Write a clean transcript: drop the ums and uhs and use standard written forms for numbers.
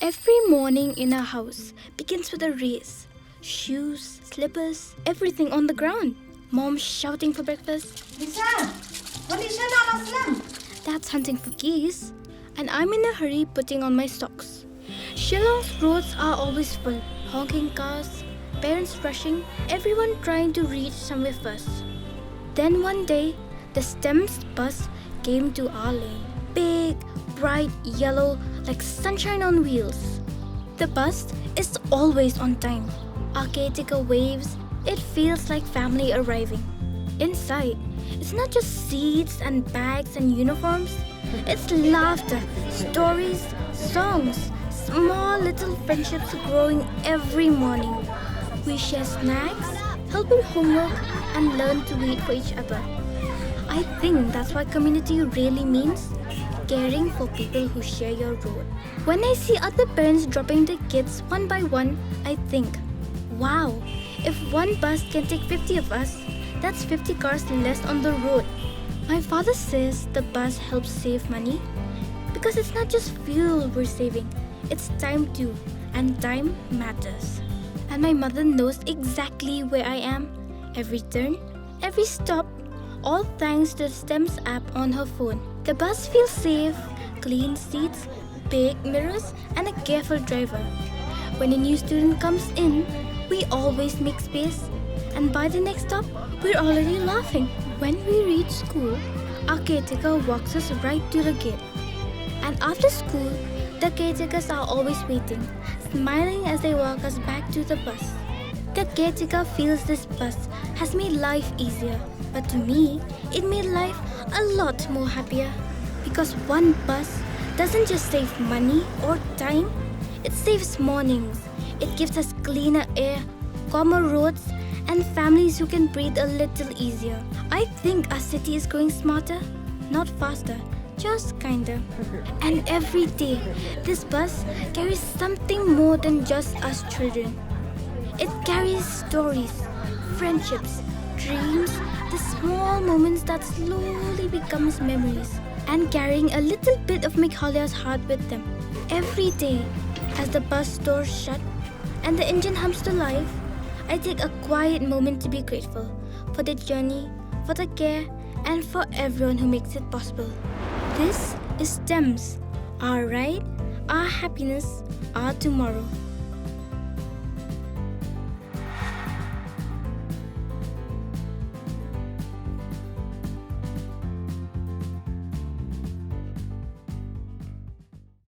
Every morning in our house begins with a race. Shoes, slippers, everything on the ground. Mom shouting for breakfast. Lisa, what is your name? Dad's hunting for keys. And I'm in a hurry putting on my socks. Shillong's roads are always full. Honking cars, parents rushing, everyone trying to reach somewhere first. Then one day, the STEM's bus came to our lane. Big, bright yellow, like sunshine on wheels. The bus is always on time. Our caretaker waves. It feels like family arriving. Inside, it's not just seats and bags and uniforms. It's laughter, stories, songs, small little friendships growing every morning. We share snacks, help in homework, and learn to wait for each other. I think that's what community really means. Caring for people who share your road. When I see other parents dropping their kids one by one, I think, wow, if one bus can take 50 of us, that's 50 cars less on the road. My father says the bus helps save money because it's not just fuel we're saving, it's time too, and time matters. And my mother knows exactly where I am, every turn, every stop, all thanks to the STEM's app on her phone. The bus feels safe, clean seats, big mirrors, and a careful driver. When a new student comes in, we always make space, and by the next stop, we're already laughing. When we reach school, our caretaker walks us right to the gate. And after school, the caretakers are always waiting, smiling as they walk us back to the bus. The caretaker feels this bus has made life easier, but to me, it made life a lot more happier. Because one bus doesn't just save money or time, it saves mornings. It gives us cleaner air, calmer roads, and families who can breathe a little easier. I think our city is growing smarter, not faster, just kinder. And every day, this bus carries something more than just us children. It carries stories, friendships, dreams, the small moments that slowly becomes memories, and carrying a little bit of Meghalaya's heart with them. Every day, as the bus doors shut and the engine hums to life, I take a quiet moment to be grateful for the journey, for the care, and for everyone who makes it possible. This is STEMS, our ride, our happiness, our tomorrow.